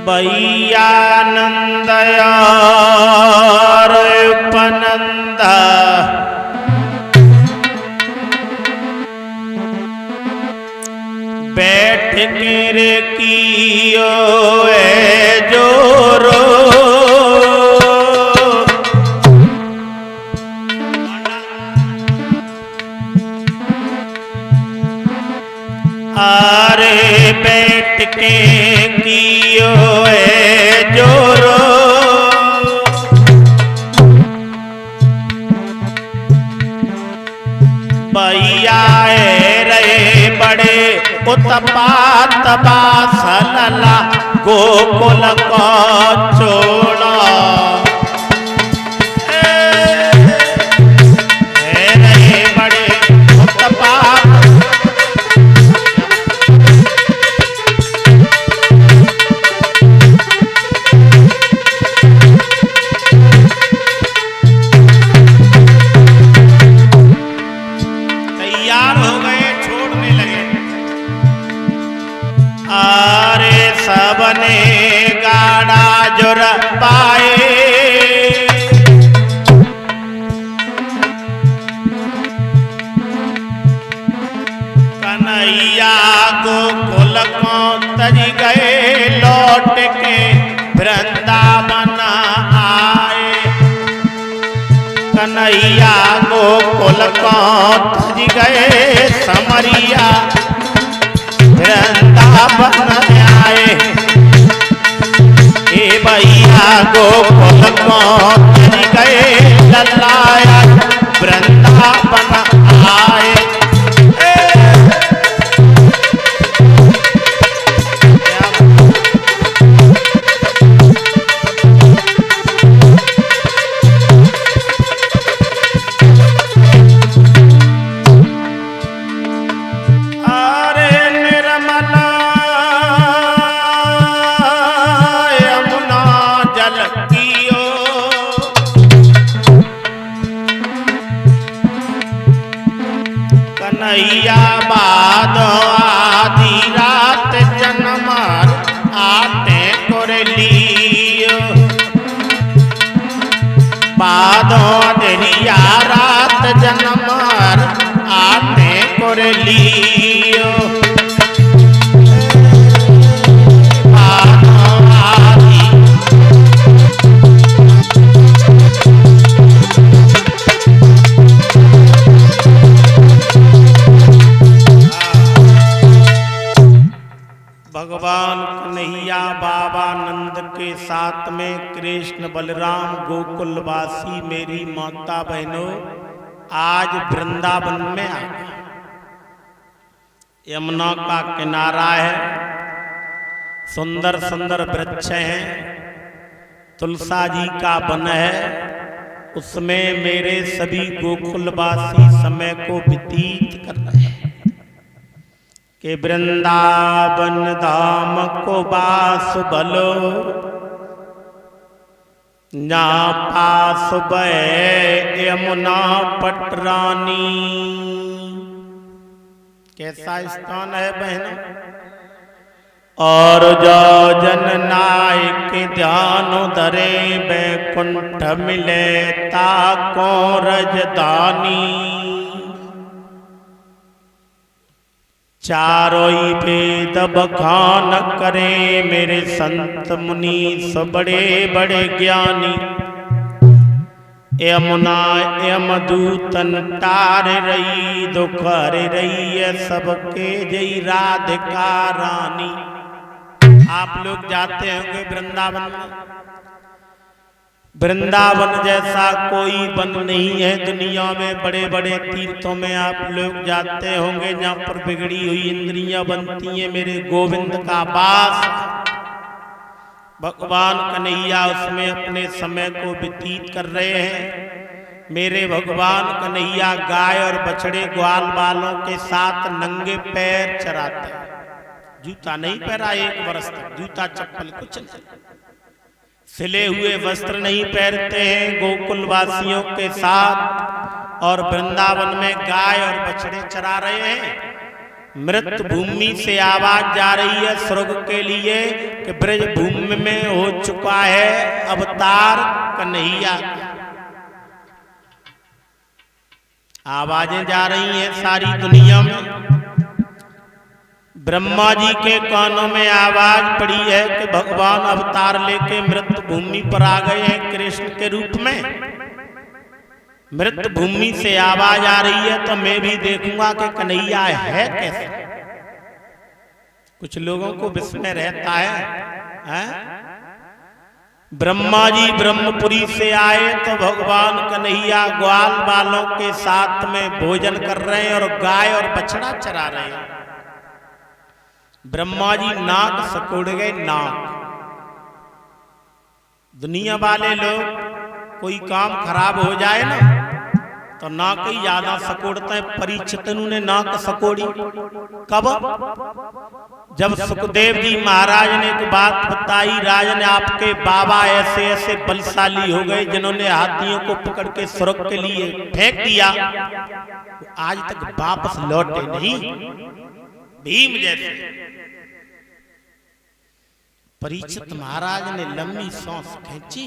भैया नंदयार उपनंद बैठ के रे कियो ए जोरो आरे बैठ के कियो ए जोरो भैया रे बड़े उत्पात बासलला गोकुल को छोड़ा रे बड़े उत्पात सबने गाड़ा जुर पाए कन्हैया गोकुल को तज गए लौट के वृंदावन आए कन्हैया गोकुल को तज गए समरिया वृंदावन आए ए भैया गोकुल को तज गए ललाया वृंदावन आए कन्हैया बाद आधी रात जन्मार आटे कोरलियो बाद आधी रात जन्मार आटे कोरलियो भगवान कन्हैया बाबा नंद के साथ में कृष्ण बलराम गोकुलवासी मेरी माता बहनों आज वृंदावन में आ गए। यमुना का किनारा है, सुंदर सुंदर वृक्ष हैं, तुलसा जी का वन है, उसमें मेरे सभी गोकुलवासी समय को व्यतीत कर रहे हैं कि वृंदावन धाम को बास बलो ना पास बहे यमुना पटरानी। कैसा स्थान है बहनों। और जो जन नायक ध्यान धरे बैकुंठ मिले ताको रजदानी। चारों वेद बखान करे मेरे संत मुनि सब बड़े बड़े ज्ञानी। यमुना यमदूतन तार रही दुख हर रही है सबके जय राधिका रानी। आप लोग जाते होंगे वृंदावन में। वृंदावन जैसा कोई वन नहीं है दुनिया में। बड़े बड़े तीर्थों में आप लोग जाते होंगे जहाँ पर बिगड़ी हुई इंद्रियां बनती हैं। मेरे गोविंद का वास भगवान कन्हैया उसमें अपने समय को व्यतीत कर रहे हैं। मेरे भगवान कन्हैया गाय और बछड़े ग्वाल बालों के साथ नंगे पैर चराते हैं। जूता नहीं पहना 1 वर्ष तक, जूता चप्पल कुछ नहीं, सिले हुए वस्त्र नहीं पहनते हैं गोकुलवासियों के साथ। और वृंदावन में गाय और बछड़े चरा रहे हैं। मृत भूमि से आवाज जा रही है स्वर्ग के लिए कि ब्रज भूमि में हो चुका है अवतार कन्हैया। आवाजें जा रही हैं सारी दुनिया में। ब्रह्मा जी के कानों में आवाज पड़ी है कि भगवान अवतार लेके मृत भूमि पर आ गए हैं कृष्ण के रूप में। मृत भूमि से आवाज आ रही है तो मैं भी देखूंगा कि कन्हैया है कैसे। कुछ लोगों को विस्मय रहता है? ब्रह्मा जी ब्रह्मपुरी से आए तो भगवान कन्हैया ग्वाल बालों के साथ में भोजन कर रहे हैं और गाय और बछड़ा चरा रहे हैं। ब्रह्मा जी नाक सकोड़ गए। नाक, दुनिया वाले लोग कोई काम खराब हो जाए ना तो नाक ही ज्यादा सकोड़ते हैं। परीक्षित ने नाक सकोड़ी कब? जब सुखदेव जी महाराज ने एक बात बताई, राजन आपके बाबा ऐसे ऐसे बलशाली हो गए जिन्होंने हाथियों को पकड़ के स्वर्ग के लिए फेंक दिया, आज तक वापस लौटे नहीं, भीम जैसे। परीक्षित महाराज ने लंबी सांस खींची।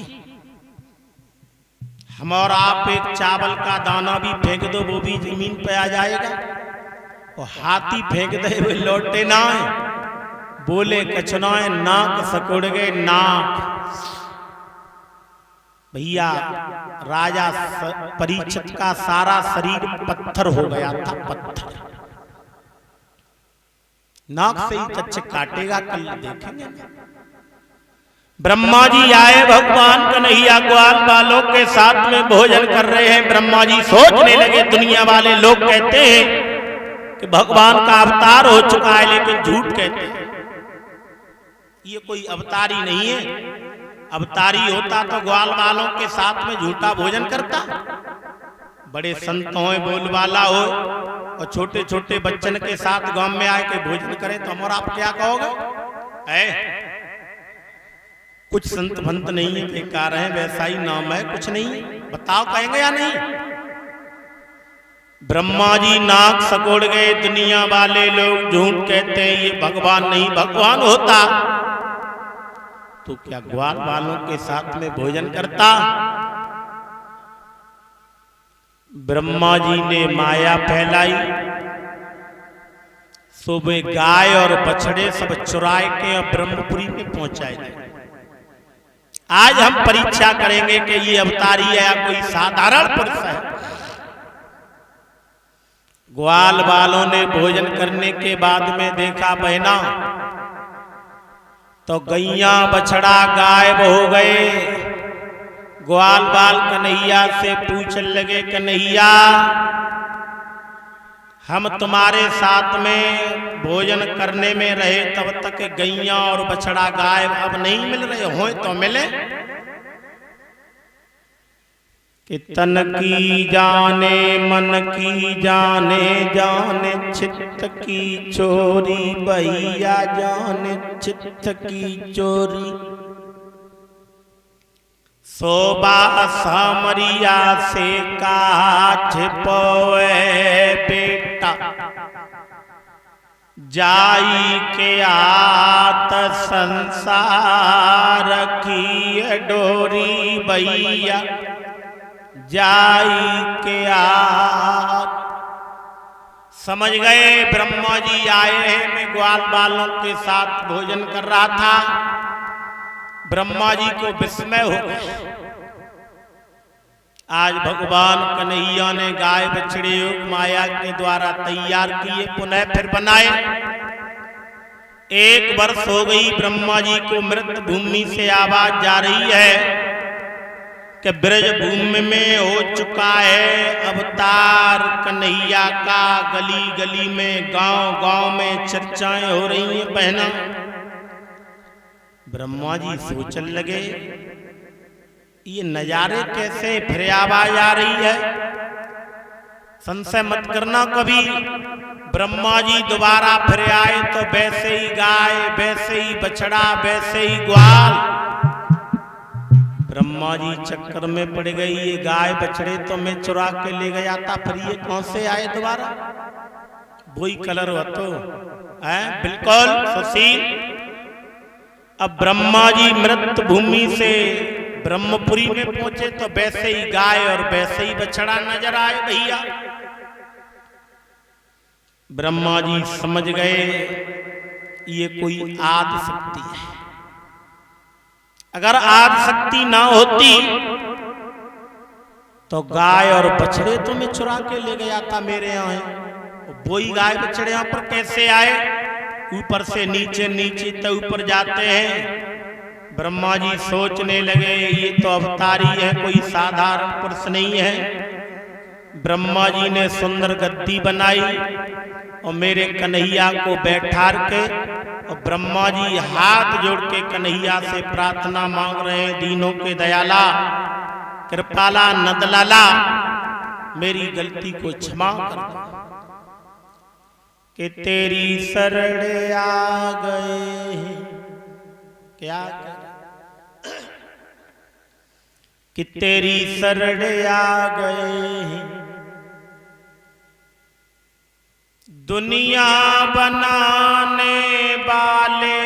हम और आप एक चावल का दाना भी फेंक दो वो भी जमीन पे आ जाएगा, और हाथी फेंक दे वे लौटे ना है। बोले कछुनाए नाक सकोड़ गए। नाक भैया राजा परीक्षित का सारा शरीर पत्थर हो गया था, पत्थर। नाक से ही कच्चे काटेगा, कल देखेंगे। ब्रह्मा जी आए, भगवान कन्हैया ग्वाल बालों के साथ में भोजन कर रहे हैं। ब्रह्मा जी सोचने लगे, दुनिया वाले लोग कहते हैं कि भगवान का अवतार हो चुका है, लेकिन झूठ कहते हैं। ये कोई अवतारी नहीं है। अवतारी होता तो ग्वाल बालों के साथ में झूठा भोजन करता। बड़े संत हो, बोलबाला हो, और छोटे छोटे बच्चन के साथ गांव में आए के भोजन करें तो हम और आप क्या कहोगे? कुछ संत भंत नहीं है, बेकार है, वैसा ही नाम है, कुछ नहीं। बताओ कहेंगे या नहीं? ब्रह्मा जी नाक सकोड़ गए। दुनिया वाले लोग झूठ कहते हैं, ये भगवान नहीं। भगवान होता तो क्या ग्वाल वालों के साथ में भोजन करता? ब्रह्मा जी ने माया फैलाई, सुबह गाय और बछड़े सब चुराए के और ब्रह्मपुरी में पहुंचाए। आज हम परीक्षा करेंगे कि ये अवतारी है या कोई साधारण पुरुष है। ग्वाल बालों ने भोजन करने के बाद में देखा बहना तो गैया बछड़ा गायब हो गए। ग्वाल बाल कन्हैया से पूछने लगे, कन्हैया हम तुम्हारे साथ में भोजन करने में रहे तब तक गैया और बछड़ा गायब, अब नहीं मिल रहे हो तो मिले। कि तन की जाने मन की जाने, जाने चित्त की चोरी, भैया जाने चित्त की चोरी। शोभा सामरिया से का छिपोए बेटा, जाई के आत संसार की डोरी, भैया जाई के आत। समझ गए ब्रह्मा जी आए हैं। मैं ग्वाल बालों के साथ भोजन कर रहा था, ब्रह्मा जी को विस्मय हो गया। आज भगवान कन्हैया ने गाय बछड़े योग माया के द्वारा तैयार किए, पुनः फिर बनाए। 1 वर्ष हो गई ब्रह्मा जी को मृत भूमि से आवाज जा रही है कि ब्रज भूमि में हो चुका है अवतार कन्हैया का। गली गली में, गांव गांव में चर्चाएं हो रही हैं बहना। ब्रह्मा जी सोचने लगे, ये नजारे कैसे? फिर आवाज आ रही है। संशय मत करना कभी। ब्रह्मा जी दोबारा फिर आए तो वैसे ही गाय, वैसे ही बछड़ा, वैसे ही ग्वाल। ब्रह्मा जी चक्कर में पड़ गई, ये गाय बछड़े तो मैं चुरा के ले गया था, फिर ये कौन से आए दोबारा? वही कलर हो तो है बिल्कुल सुशील। अब ब्रह्मा जी मृत भूमि से ब्रह्मपुरी में पहुंचे तो वैसे ही गाय और वैसे ही बछड़ा नजर आए भैया। ब्रह्मा जी समझ गए ये कोई आदि शक्ति है। अगर आदि शक्ति ना होती तो गाय और बछड़े तो मैं चुरा के ले गया था मेरे यहाँ। वही गाय बछड़े यहाँ पर कैसे आए? ऊपर से नीचे, नीचे तो ऊपर जाते हैं। ब्रह्मा जी सोचने लगे ये तो अवतारी है, कोई साधारण पुरुष नहीं है। ब्रह्मा जी ने सुंदर गद्दी बनाई और मेरे कन्हैया को बैठा के, और ब्रह्मा जी हाथ जोड़ के कन्हैया से प्रार्थना मांग रहे हैं, दीनों के दयाला कृपाला नंदलाला मेरी गलती को क्षमा कर दो कि तेरी शरण आ गए। क्या कि तेरी शरण आ गए, दुनिया बनाने वाले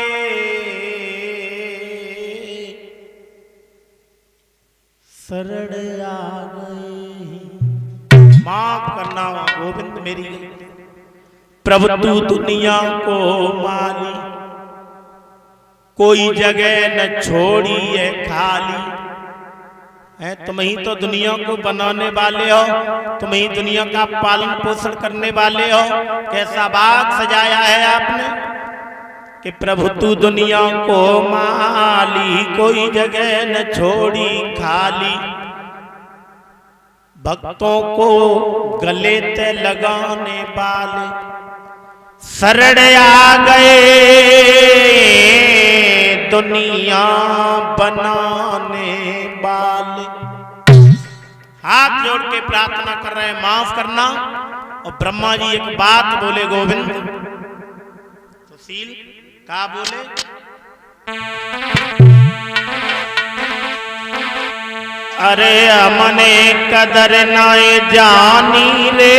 शरण आ गए। माफ करना गोविंद मेरी गलती। प्रभु तू दुनिया को माली, कोई जगह न छोड़ी है खाली है। तुम ही तो दुनिया को बनाने वाले हो, तुम ही दुनिया का पालन पोषण करने वाले हो। कैसा बाग सजाया है आपने कि प्रभु तू दुनिया को माली, कोई जगह न छोड़ी खाली। भक्तों को गले ते लगाने वाले शरण आ गए, दुनिया बनाने वाले। हाथ जोड़ के प्रार्थना कर रहे हैं माफ करना। और ब्रह्मा जी एक बात बोले गोविंद, सुशील क्या बोले? अरे हमने कदर नाए जानी रे,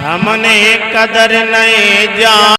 हमने कदर नहीं जान